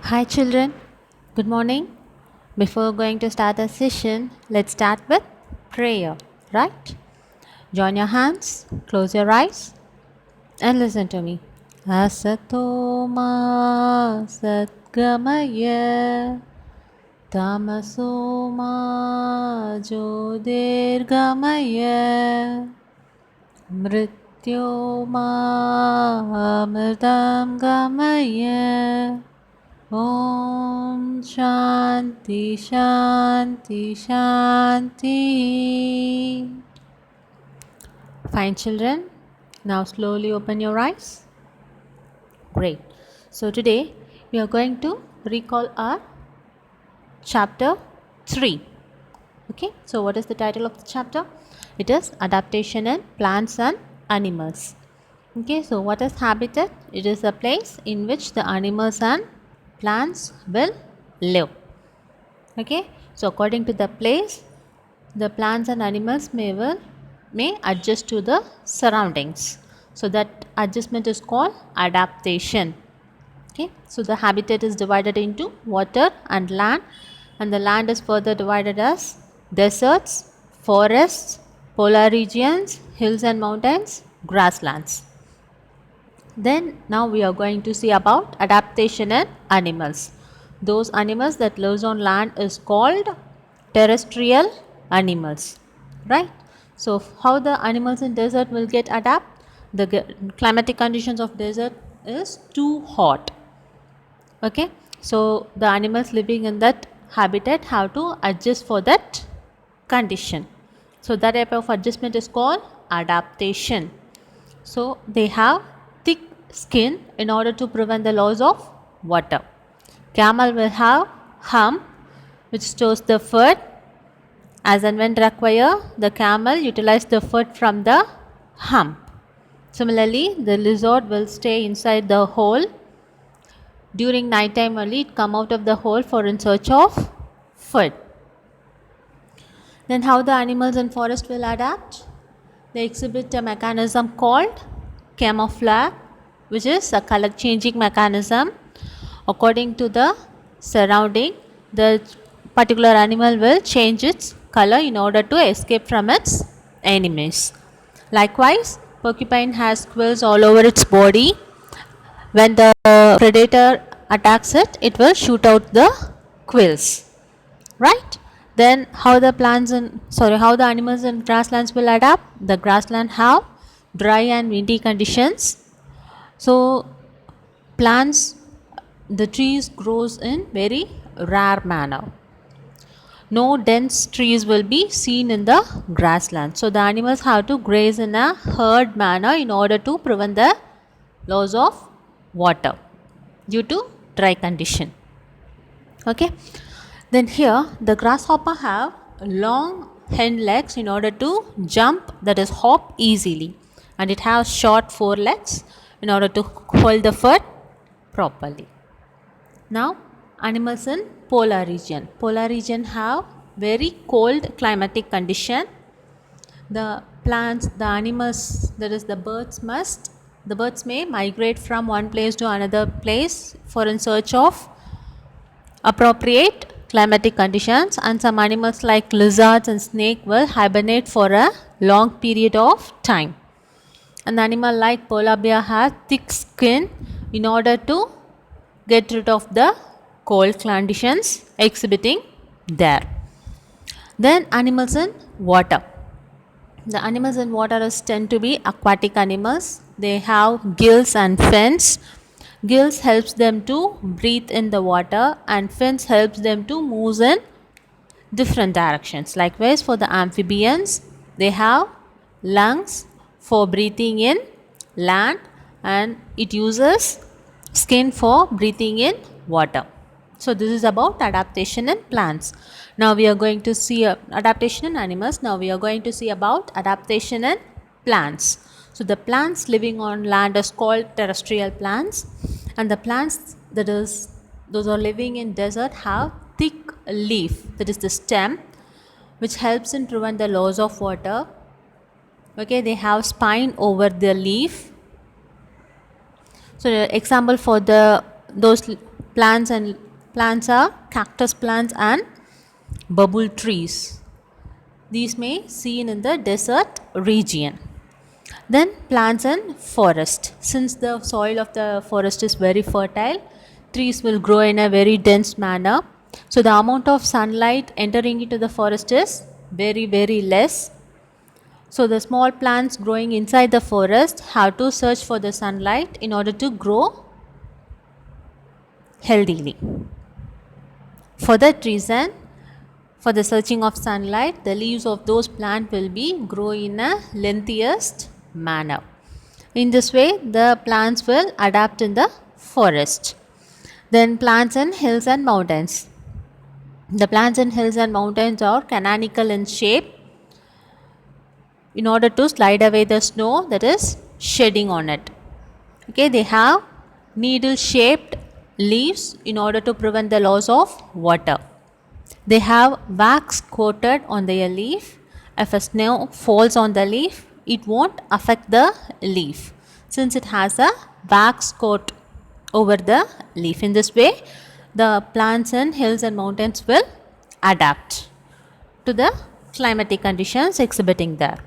Hi, children. Good morning. Before going to start the session, let's start with prayer, right? Join your hands, close your eyes, and listen to me. Asato ma satgamaya tamaso ma jyotirgamaya mrityo amritam gamaya. Om Shanti Shanti Shanti. Fine, children. Now slowly open your eyes. Great. So today we are going to recall our chapter 3. Okay. So what is the title of the chapter? It is Adaptation in Plants and Animals. Okay. So what is habitat? It is a place in which the animals and plants will live. Okay, so according to the place, the plants and animals may adjust to the surroundings. So that adjustment is called adaptation. Okay, so the habitat is divided into water and the land is further divided as deserts, forests, polar regions, hills and mountains, grasslands. Then now we are going to see about adaptation in animals. Those animals that lives on land is called terrestrial animals, right? So how the animals in desert will get adapt? The climatic conditions of desert is too hot. Okay, so the animals living in that habitat have to adjust for that condition. So that type of adjustment is called adaptation. So they have thick skin in order to prevent the loss of water. Camel will have hump which stores the food. As and when required, the camel utilize the food from the hump. Similarly, the lizard will stay inside the hole. During night time only it come out of the hole for in search of food. Then how the animals in forest will adapt? They exhibit a mechanism called camouflage, which is a color changing mechanism. According to the surrounding, the particular animal will change its color in order to escape from its enemies. Likewise, porcupine has quills all over its body. When the predator attacks it, it will shoot out the quills, right? Then how the how the animals in grasslands will adapt? The grassland have dry and windy conditions, so plants, the trees grows in very rare manner. No dense trees will be seen in the grassland, so the animals have to graze in a herd manner in order to prevent the loss of water due to dry condition. Okay, then here the grasshopper have long hind legs in order to jump, that is hop easily, and it has short forelegs in order to hold the foot properly. Now animals in polar region have very cold climatic condition. The plants, the animals, that is the birds may migrate from one place to another place for in search of appropriate climatic conditions, and some animals like lizards and snake will hibernate for a long period of time. An animal like polar bear has thick skin in order to get rid of the cold conditions exhibiting there. Then animals in water. The animals in water tend to be aquatic animals. They have gills and fins. Gills helps them to breathe in the water and fins helps them to move in different directions. Likewise, for the amphibians, they have lungs for breathing in land and it uses skin for breathing in water. So this is about adaptation in plants. Now we are going to see adaptation in animals. Now we are going to see about adaptation in plants. So the plants living on land is called terrestrial plants, and the plants those are living in desert have thick leaf, that is the stem, which helps in prevent the loss of water. Okay, they have spine over the leaf. So example for those plants are cactus plants and bubble trees. These may seen in the desert region. Then plants and forest. Since the soil of the forest is very fertile, trees will grow in a very dense manner. So the amount of sunlight entering into the forest is very less. So the small plants growing inside the forest have to search for the sunlight in order to grow healthily. For that reason, for the searching of sunlight, the leaves of those plants will be grow in a lengthiest manner. In this way, the plants will adapt in the forest. Then plants in hills and mountains. The plants in hills and mountains are canonical in shape in order to slide away the snow that is shedding on it. Okay, they have needle shaped leaves in order to prevent the loss of water. They have wax coated on their leaf. If a snow falls on the leaf, it won't affect the leaf since it has a wax coat over the leaf. In this way, the plants in hills and mountains will adapt to the climatic conditions exhibiting there.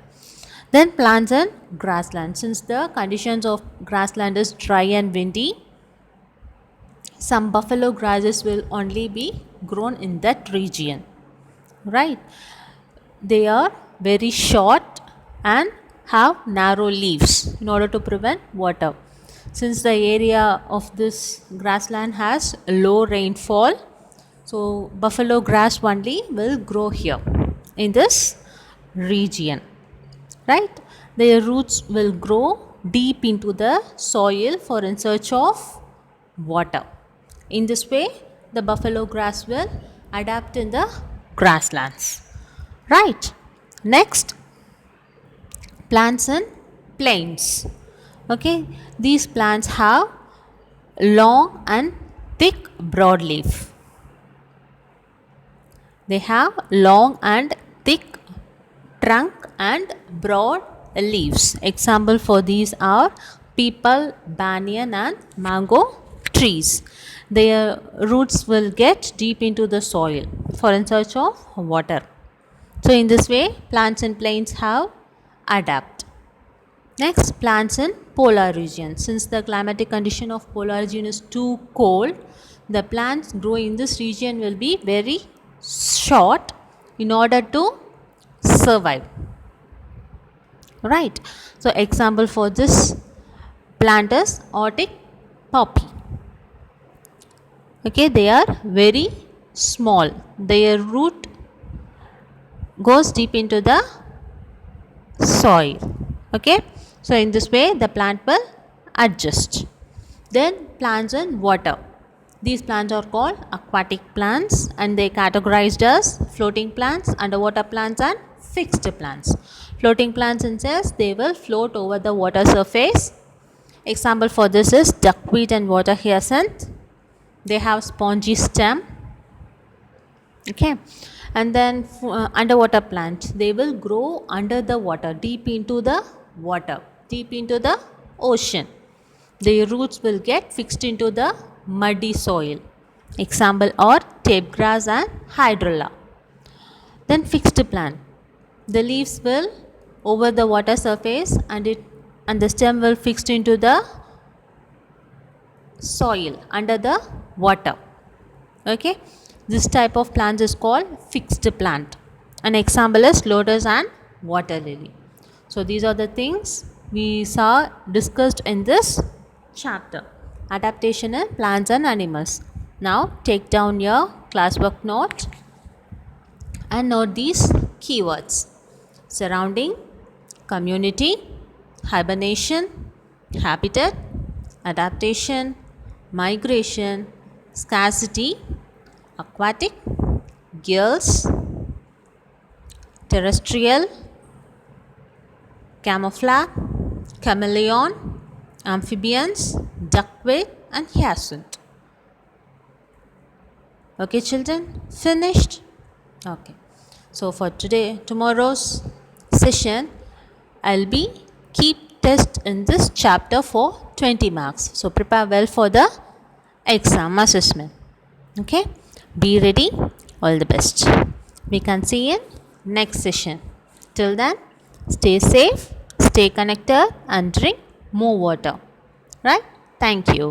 Then plants in grassland. Since the conditions of grassland is dry and windy, some buffalo grasses will only be grown in that region. Right? They are very short and have narrow leaves in order to prevent water. Since the area of this grassland has low rainfall, so buffalo grass only will grow here in this region. Right? Their roots will grow deep into the soil for in search of water. In this way, the buffalo grass will adapt in the grasslands. Right? Next, plants in plains. Okay, these plants have long and thick broad leaf. They have long and thick trunk and broad leaves. Example for these are peepal, banyan and mango trees. Their roots will get deep into the soil for in search of water. So in this way, plants in plains have adapt. Next, plants in polar region. Since the climatic condition of polar region is too cold, the plants growing in this region will be very short in order to survive. Right? So example for this plant is Arctic poppy. Okay, they are very small. Their root goes deep into the soil. Okay, so in this way the plant will adjust. Then plants in water. These plants are called aquatic plants and they categorized as floating plants, underwater plants and fixed plants. Floating plants in sense they will float over the water surface. Example for this is duckweed and water hyacinth. They have spongy stem. Okay, and then underwater plants, they will grow under the water, deep into the water, deep into the ocean. Their roots will get fixed into the muddy soil. Example are tape grass and hydrilla. Then fixed plant, the leaves will over the water surface and the stem will fixed into the soil under the water. Okay, this type of plant is called fixed plant. An example is lotus and water lily. So these are the things we saw discussed in this chapter, adaptation in plants and animals. Now take down your classwork note and note these keywords: surrounding, community, hibernation, habitat, adaptation, migration, scarcity, aquatic, gills, terrestrial, camouflage, chameleon, amphibians, duckweed and hyacinth. Okay children, finished? Okay. So for tomorrow's session, I'll be keep test in this chapter for 20 marks. So prepare well for the exam assessment. Okay, be ready. All the best. We can see in next session. Till then, stay safe, stay connected, and drink more water. Right? Thank you.